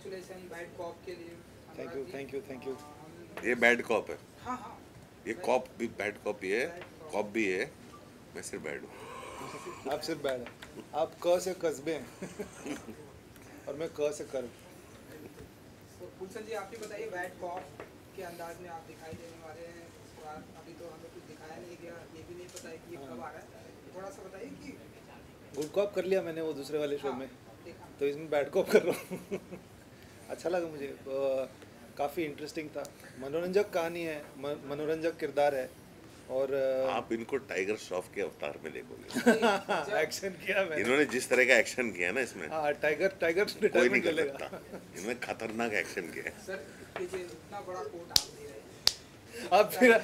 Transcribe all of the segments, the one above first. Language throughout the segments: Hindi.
कॉन्ग्रेचुलेशन बैड कॉप के लिए। Thank Anurag you ji, thank you thank you. ये बैड कॉप है, हाँ हाँ, ये बैड कॉप भी बैड कॉप ही है, बैड कॉप। कॉप भी है। मैं सिर्फ बैड हूँ। आप सिर्फ बैड है, आप क से कस्बे हैं और मैं क से कर। तो गुलशन जी, आप ही बताइए, बैड कॉप के अंदाज में आप दिखाई देने वाले हैं इस बार। अभी तो हमें कुछ दिखाया नहीं गया, ये भी नहीं पता है कि ये कब आ रहा है। थोड़ा सा बताइए कि गुड कॉप कर लिया मैंने वो दूसरे वाले शो हाँ, में, देखा। तो इसमें बैड कॉप कर रहा हूँ अच्छा लगा मुझे, काफ़ी इंटरेस्टिंग था, मनोरंजक कहानी है, मनोरंजक किरदार है और आप इनको टाइगर श्रॉफ के अवतार में देखोगे। जब एक्शन किया मैंने। इन्होंने जिस तरह का एक्शन किया ना इसमें, हाँ टाइगर टाइगर कोई नहीं रिटायरमेंट कर चलेगा। सकता। इन्होंने खतरनाक एक्शन किया है। सर, ये जो इतना बड़ा कोट आप दे रहे हैं, अब फिर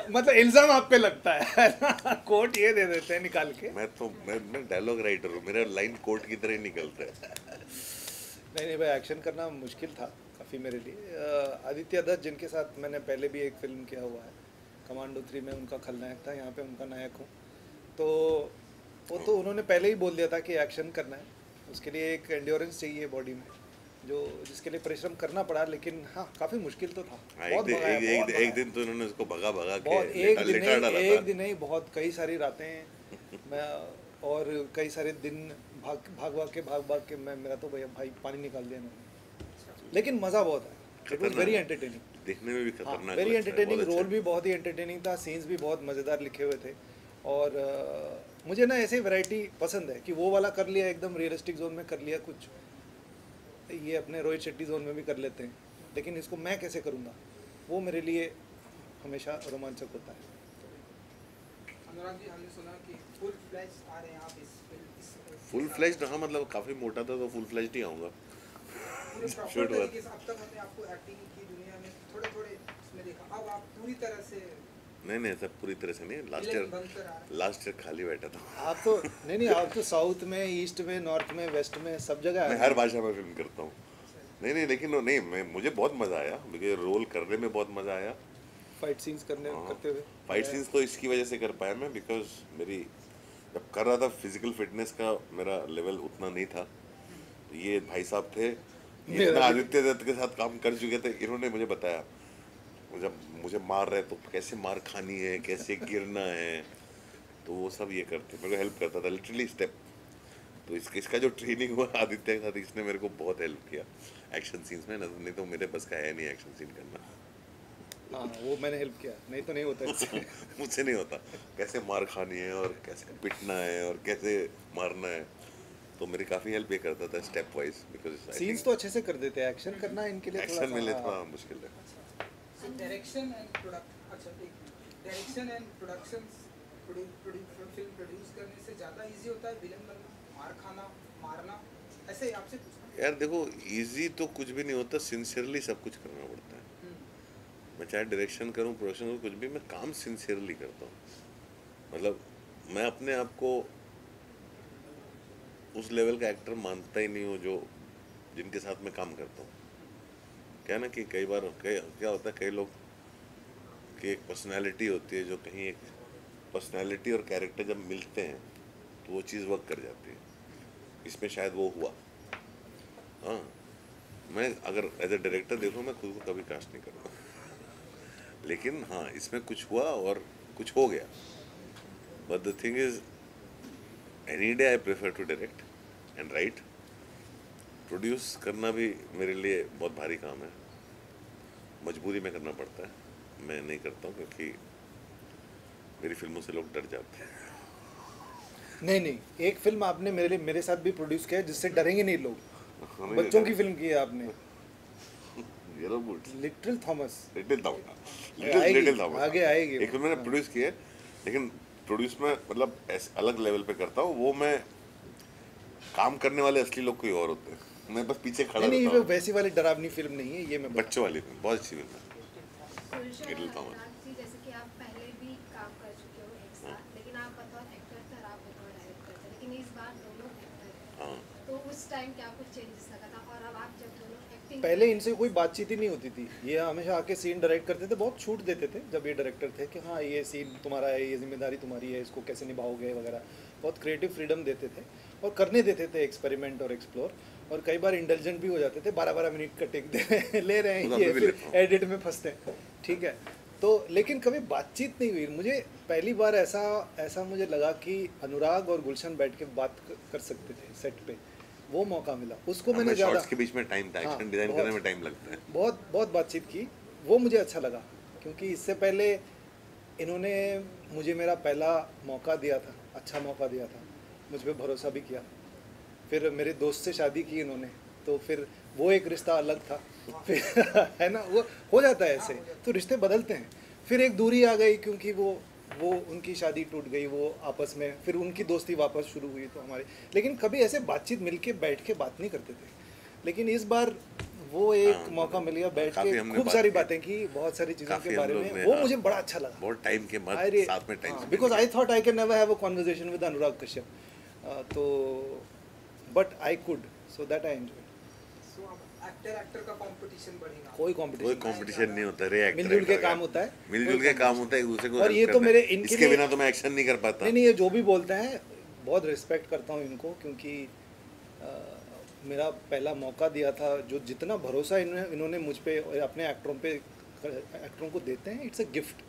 मतलब इल्जाम आप पे लगता है कोट ये दे देते हैं निकाल के। मैं डायलॉग राइटर हूँ, मेरा लाइन कोर्ट की तरह ही निकलता है। नहीं भाई, एक्शन करना मुश्किल था काफ़ी मेरे लिए। आदित्य दत्त जिनके साथ मैंने पहले भी एक फिल्म किया हुआ है, कमांडो 3 में उनका खलनायक था, यहाँ पे उनका नायक हूँ, तो वो तो उन्होंने पहले ही बोल दिया था कि एक्शन करना है, उसके लिए एक एंड्योरेंस चाहिए बॉडी में, जो जिसके लिए परिश्रम करना पड़ा, लेकिन हाँ काफ़ी मुश्किल तो था। हाँ, बहुत भगाया, बहुत एक भगाया। दिन तो इन्होंने उसको भगा भगा बहुत के एक दिन लिटा डाला नहीं, था। एक दिन नहीं, बहुत कई सारी रातें मैं और कई सारे दिन भाग भाग के मैं, मेरा तो भैया भाई पानी निकाल दिया इन्होंने, लेकिन मज़ा बहुत है। इट वॉज वेरी एंटरटेनिंग, देखने में भी खतरनाक वेरी लगता है, एंटरटेनिंग, बहुत रोल अच्छा। भी बहुत ही एंटरटेनिंग था, सीन्स भी बहुत मज़ेदार लिखे हुए थे। और मुझे ना ऐसे वैरायटी पसंद है कि वो वाला कर लिया एकदम रियलिस्टिक जोन में कर लिया, कुछ ये अपने रोहित शेट्टी जोन में भी कर लेते हैं, लेकिन इसको मैं कैसे करूँगा, वो मेरे लिए हमेशा रोमांचक होता है। अनुराग जी, हमने सुना कि फुल फ्लैश आ रहे हैं आप इस फिल्म, फुल फ्लेज्ड, हाँ मतलब काफी मोटा था तो फुल फ्लेज्ड ही आऊंगा। पूरे प्रॉपर Shoot हुआ। तरीके से। अब तक हमने आपको एक्टिंग की दुनिया में थोड़े थोड़े इसमें देखा, अब आप पूरी तरह से नहीं सब पूरी तरह से नहीं, विलेन बनकर आ रहे लास्ट ईयर खाली बैठा था। आप तो नहीं, आप तो साउथ में, ईस्ट में, नॉर्थ में, वेस्ट में, सब जगह मैं आए। हर भाषा में फिल्म करता हूँ। नहीं लेकिन नहीं, मैं मुझे बहुत मजा आया, मुझे रोल करने में बहुत मजा आया। फाइट सीन्स करते हुए फाइट सीन्स तो इसकी वजह से कर पाया मैं, बिकॉज मेरी जब कर रहा था फिजिकल फिटनेस का मेरा लेवल उतना नहीं था। तो ये भाई साहब थे, ये मेरा इतना भी। आदित्य दत्त के साथ काम कर चुके थे, इन्होंने मुझे बताया जब मुझे मार रहे तो कैसे मार खानी है, कैसे गिरना है, तो वो सब ये करते, मेरे को हेल्प करता था लिटरली स्टेप। तो इसका जो ट्रेनिंग हुआ आदित्य के साथ, इसने मेरे को बहुत हेल्प किया एक्शन सीन्स में, नहीं तो मेरे बस का है नहीं एक्शन सीन करना। हाँ वो मैंने हेल्प किया, नहीं तो नहीं होता इससे। मुझसे नहीं होता, कैसे मार खानी है और कैसे पिटना है और कैसे मारना है, तो मेरी काफ़ी हेल्प ये करता था स्टेप वाइज, बिकॉज सीन्स तो अच्छे से कर देते हैं, एक्शन करना इनके लिए एक्शन में लिए सा थोड़ा मुश्किल है। हैं। डायरेक्शन एंड प्रोडक्ट, अच्छा एक direction and production, film produce करने से ज़्यादा इजी होता है विलन बनना, मार खाना, मारना, ऐसे ही आपसे पूछना। यार देखो, इजी तो कुछ भी नहीं होता, सिंसियरली सब कुछ करना पड़ता है। मैं चाहे डायरेक्शन करूं, प्रोडक्शन करूं, कुछ भी, मैं काम सिंसियरली करता हूँ। मतलब मैं अपने आप को उस लेवल का एक्टर मानता ही नहीं हूँ जो जिनके साथ मैं काम करता हूँ। क्या ना कि कई बार क्या होता है, कई लोग की एक पर्सनैलिटी होती है, जो कहीं एक पर्सनैलिटी और कैरेक्टर जब मिलते हैं तो वो चीज़ वर्क कर जाती है। इसमें शायद वो हुआ। हाँ, मैं अगर एज ए डायरेक्टर देखूँ, मैं खुद को कभी कास्ट नहीं करूँगा, लेकिन हाँ इसमें कुछ हुआ और कुछ हो गया। But the thing is, any day I prefer to direct and write. Produce करना भी मेरे लिए बहुत भारी काम है, मजबूरी में करना पड़ता है, मैं नहीं करता हूँ क्योंकि मेरी फिल्मों से लोग डर जाते हैं। नहीं, एक फिल्म आपने मेरे साथ भी प्रोड्यूस किया है जिससे डरेंगे नहीं लोग, नहीं, बच्चों की फिल्म की है आपने, yellow boots, little Thomas. Little आएगी, थॉमस आगे आएगी। एक फिल्म मैंने प्रोड्यूस की है, लेकिन प्रोड्यूस में मतलब अलग लेवल पे करता हूँ। वो मैं काम करने वाले असली लोग कोई और होते हैं, मैं बस पीछे खड़ा नहीं, रहता वो हूँ। वैसी वाली डरावनी फिल्म नहीं है ये, मैं बच्चों वाली फिल्म बहुत अच्छी फिल्म है। गुलशन लिटिल और थॉमस। अनुराग जी, जैसे कि आप पहले भी काम कर चुके हो एक साथ, लेकिन आप बतौर एक्टर थे और आप बतौर डायरेक्टर थे, लेकिन इस बार दोनों एक्टर हैं, हाँ, तो उस टाइम क्या कुछ चेंजेस लगा था? और अब आप जब दोनों एक्टिंग पहले इनसे कोई बातचीत ही नहीं होती थी, ये हमेशा आके सीन डायरेक्ट करते थे, बहुत छूट देते थे जब ये डायरेक्टर थे कि हाँ ये सीन तुम्हारा है, ये जिम्मेदारी तुम्हारी है, इसको कैसे निभाओगे वगैरह, बहुत क्रिएटिव फ्रीडम देते थे और करने देते थे एक्सपेरिमेंट और एक्सप्लोर। और कई बार इंटेलिजेंट भी हो जाते थे, 12-12 मिनट का टेक दे ले रहे हैं वो ये, अभी भी फिर लेता हूँ। एडिट में फंसते हैं, ठीक है। तो लेकिन कभी बातचीत नहीं हुई। मुझे पहली बार ऐसा मुझे लगा कि अनुराग और गुलशन बैठ के बात कर सकते थे सेट पे, वो मौका मिला। उसको मैंने हमें ज़्यादा शॉट्स के बीच में टाइम था, हाँ, एक्शन डिजाइन बहुत। करने में टाइम लगता है। बहुत बातचीत की, वो मुझे अच्छा लगा, क्योंकि इससे पहले इन्होंने मुझे मेरा पहला मौका दिया था, अच्छा मौका दिया था, मुझ पर भरोसा भी किया। फिर मेरे दोस्त से शादी की इन्होंने, तो फिर वो एक रिश्ता अलग था फिर है ना, वो हो जाता है ऐसे, तो रिश्ते बदलते हैं। फिर एक दूरी आ गई, क्योंकि वो उनकी शादी टूट गई, वो आपस में, फिर उनकी दोस्ती वापस शुरू हुई तो हमारी। लेकिन कभी ऐसे बातचीत मिलके बैठ के बात नहीं करते थे, लेकिन इस बार वो एक हाँ, मौका मिल गया, बैठ काफी के हमने खूब बात सारी की। बातें की, बहुत सारी चीज़ों काफी के हम बारे लोग में, ने, वो हाँ, मुझे बड़ा अच्छा लगा। बहुत टाइम के बाद अरे साथ में time because I thought I can never have a conversation with Anurag Kashyap, तो but I could, so that I enjoy. So अब एक्टर का कंपटीशन बढ़ेगा। कोई कोई कंपटीशन, कंपटीशन नहीं होता रे, एक्टर मिलजुल के एक्टर का। काम होता है, मिलजुल कोई के काम होता है, एक दूसरे को और help ये तो करना है। मेरे इनके इसके लिए- बिना तो मैं एक्शन नहीं कर पाता। नहीं, ये जो भी बोलते हैं बहुत रिस्पेक्ट करता हूँ इनको, क्योंकि मेरा पहला मौका दिया था, जो जितना भरोसा इन्होंने मुझ पे और अपने एक्टरों को देते हैं, इट्स अ गिफ्ट।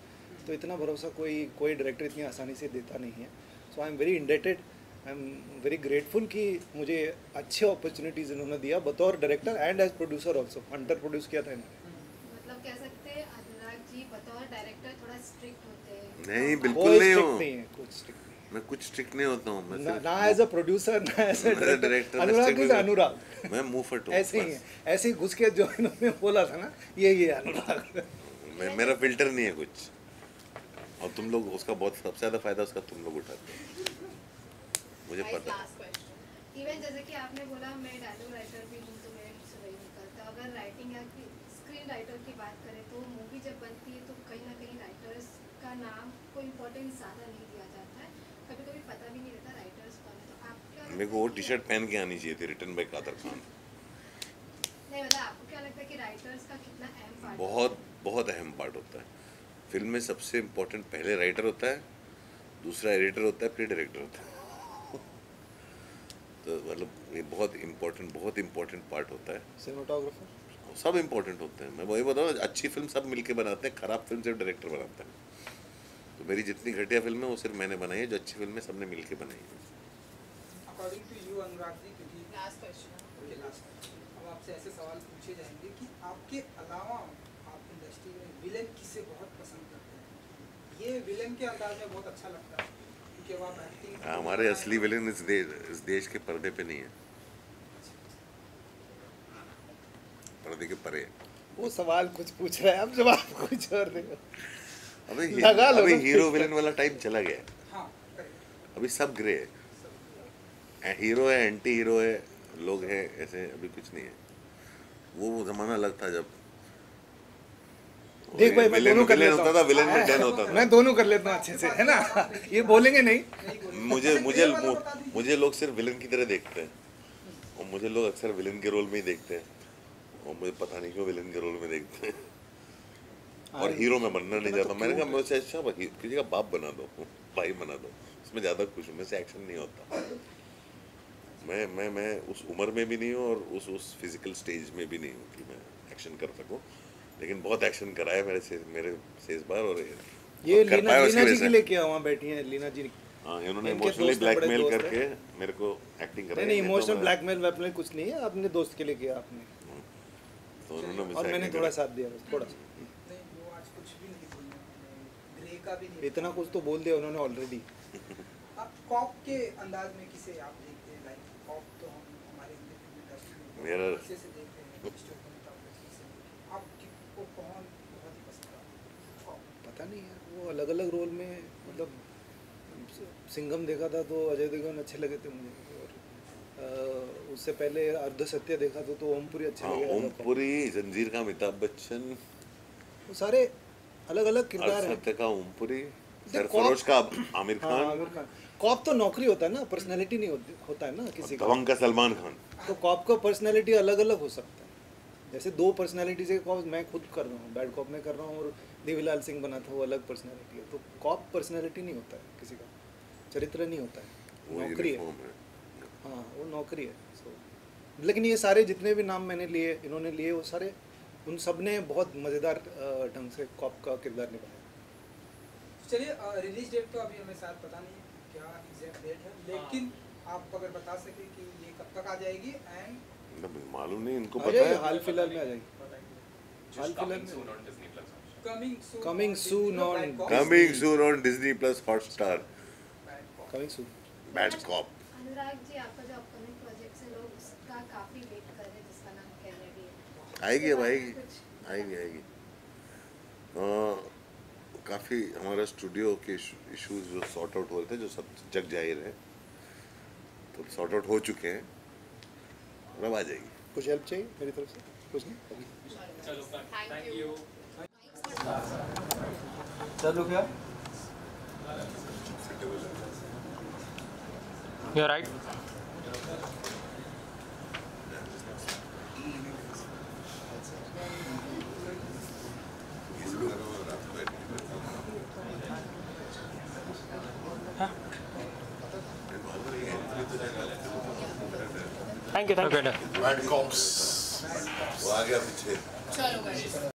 तो इतना भरोसा कोई डायरेक्टर इतनी आसानी से देता नहीं है। So I am very indebted, I am very grateful कि मुझे अच्छे अपॉर्चुनिटीज़ इन्होंने दिया बतौर director and as producer also. Hunter produce किया था इन्होंने। मतलब कह सकते हैं अनुराग जी बतौर डायरेक्टर थोड़ा स्ट्रिक्ट होते हैं। नहीं, तो बिल्कुल कोई नहीं स्ट्रिक्ट हूँ। नहीं है, कुछ स्ट्रिक्ट नहीं मैं कुछ स्ट्रिक्ट नहीं होता हूँ, मैं ना, सिर्फ ना एज अ प्रोड्यूसर, ना एज अ मैं डायरेक्टर। director, मैं अनुराग strict इज नहीं हूँ। अनुराग, मैं मुंह फट हूँ ऐसे ही है, बस। ऐसे ही घुस के जो इन्होंने बोला था ना, ये अनुराग। मेरा फिल्टर नहीं है कुछ, और तुम लोग उसका बहुत सबसे ज्यादा फायदा उसका तुम लोग उठाते हो, मुझे पता है। लास्ट क्वेश्चन, इवन जैसे कि आपने बोला मैं डायलॉग राइटर भी हूँ, तो मेरे मुंह से वही निकलता। अगर राइटिंग या स्क्रीन राइटर की बात करें, तो मूवी जब बनती है तो कहीं ना कहीं राइटर्स का नाम को इम्पोर्टेंस ज़्यादा नहीं दिया जाता है, कभी कभी पता भी नहीं रहता राइटर्स कौन है। तो आपको क्या मेरे को वो टी शर्ट पहन के आनी चाहिए थी, रिटन बाय कादर खान। नहीं, मतलब आपको क्या लगता है कि राइटर्स का कितना अहम पार्ट बहुत बहुत अहम पार्ट होता है फिल्म में। सबसे इम्पोर्टेंट पहले राइटर होता है, दूसरा एडिटर होता है, फिर डायरेक्टर होता है। तो मतलब ये बहुत इम्पोर्टेंट पार्ट होता है। सिनेमाटोग्राफर सब इम्पोर्टेंट होते हैं। मैं वही बताऊँ, अच्छी फिल्म सब मिलके बनाते हैं, खराब फिल्म सिर्फ डायरेक्टर बनाता है। तो मेरी जितनी घटिया फिल्म है वो सिर्फ मैंने बनाई है, जो अच्छी फिल्म है सबने मिलके बनाई है। According to you Anurag ji, क्योंकि लास्ट क्वेश्चन ओके लास्ट, अब आपसे ऐसे सवाल पूछे जाएंगे कि आपके अलावा आप इंडस्ट्री में विलेन किसे बहुत पसंद करते हैं? ये विलेन के अंदाज में बहुत अच्छा लगता है, क्योंकि अब आप एक्टिंग हमारे असली विलेन इस देश के पर्दे पे नहीं है, पर्दे के परे है। वो सवाल कुछ पूछ रहा है, अब जवाब कुछ और देगा। अबे लगा लो अभी ना। हीरो विलेन वाला टाइम चला गया है, हाँ करेक्ट। अभी सब ग्रे है। हीरो है, एंटी हीरो है, लोग हैं ऐसे, अभी कुछ नहीं है। वो जमाना अलग था जब देख भाई, मैं विलेन दोनों कर विलेन लेता होता था, हूँ, विलेन में डन होता था। मैं दोनों कर लेता हूँ अच्छे से, है ना। ये बोलेंगे नहीं। मुझे मुझे मुझे लोग सिर्फ विलेन की तरह देखते हैं, और मुझे लोग अक्सर विलेन के रोल में ही देखते हैं, और मुझे पता नहीं क्यों विलेन के रोल में देखते हैं। और हीरो में बनना नहीं चाहता। मैंने कहा मुझसे अच्छा किसी का बाप बना दो, भाई बना दो, उसमें ज़्यादा खुश हूँ। मुझसे एक्शन नहीं होता। मैं उस उम्र में भी नहीं हूँ, और उस फिजिकल स्टेज में भी नहीं हूँ कि मैं एक्शन कर सकूँ। लेकिन बहुत एक्शन करा है मेरे से इस बार, और ये कर पाया उसकी लीना जी वजह के से। लिए क्या वहाँ बैठी हैं लीना जी? हाँ, इन्होंने इनके इमोशनली दोस्त हैं, बड़े ब्लैकमेल दोस्त करके मेरे को एक्टिंग कराई। नहीं, तो इमोशनल मैं- ब्लैकमेल वैकमेल कुछ नहीं है, अपने दोस्त के लिए किया आपने, तो उन्होंने मुझसे और मैंने acting थोड़ा कराई। साथ दिया, बस थोड़ा सा। नहीं, वो आज कुछ भी नहीं बोलना, ग्रे का भी नहीं। इतना कुछ तो बोल दिया उन्होंने ऑलरेडी। आप कॉप के अंदाज में किसे आप देखते हैं? लाइक कॉप तो हम हमारे इंडस्ट्री में मेरा- अच्छे से देखते हैं, स्टोरी मुताबिक से। आपको कौन बहुत ही पसंद है कॉप? पता नहीं यार, वो अलग अलग रोल में, मतलब सिंघम देखा था तो अजय देवगन अच्छे लगे थे मुझे, और उससे पहले अर्ध सत्य देखा तो ओमपुरी अच्छे हाँ, लगे। ओमपुरी, जंजीर का अमिताभ बच्चन, वो सारे अलग अलग किरदार हैं। सत्य का ओमपुरी, कॉप- सरफरोश का आमिर हाँ, खान, आमिर खान। कॉप तो नौकरी होता है ना, पर्सनैलिटी नहीं होता है ना किसी का। दबंग का सलमान खान। तो कॉप का पर्सनैलिटी अलग अलग हो सकता है। जैसे दो पर्सनैलिटी से कॉप मैं खुद कर रहा हूँ, बैड कॉप में कर रहा हूँ, और देवीलाल सिंह बना था, वो अलग पर्सनैलिटी है। तो कॉप पर्सनैलिटी नहीं होता है किसी का, चरित्र नहीं होता है, वो नौकरी है। यूनिफॉर्म है। हाँ, वो नौकरी है। सो लेकिन ये सारे जितने भी नाम मैंने लिए, इन्होंने लिए, वो सारे उन सब ने बहुत मज़ेदार ढंग से कॉप का किरदार निभाया। चलिए रिलीज डेट तो अभी हमें शायद पता नहीं है क्या एग्जैक्ट डेट है, लेकिन आप अगर बता सके कि ये कब तक आ जाएगी एंड मालूम नहीं, इनको आ पता जाएगी, है। हाल फिलहाल में आ जाएगी। हाल फिलहाल में coming Coming soon on coming soon on Disney plus Hotstar, coming soon. Bad cop. Anurag ji, आपका जो अपकमिंग प्रोजेक्ट है लोग उसका काफी वेट कर रहे हैं, जिसका नाम कैनेडी है। आएगी, अब उसके बारे आएगी, में कुछ आएगी, आएगी। काफ़ी हमारा स्टूडियो के इश्यूज जो सॉर्ट आउट हो रहे थे, जो सब जग जाहिर है, तो सॉर्ट आउट हो चुके हैं, और अब आ जाएगी। कुछ हेल्प चाहिए मेरी तरफ से? कुछ नहीं? Thank you. चलो क्या? You're right. Thank you. Bad cops वो आ गया पीछे।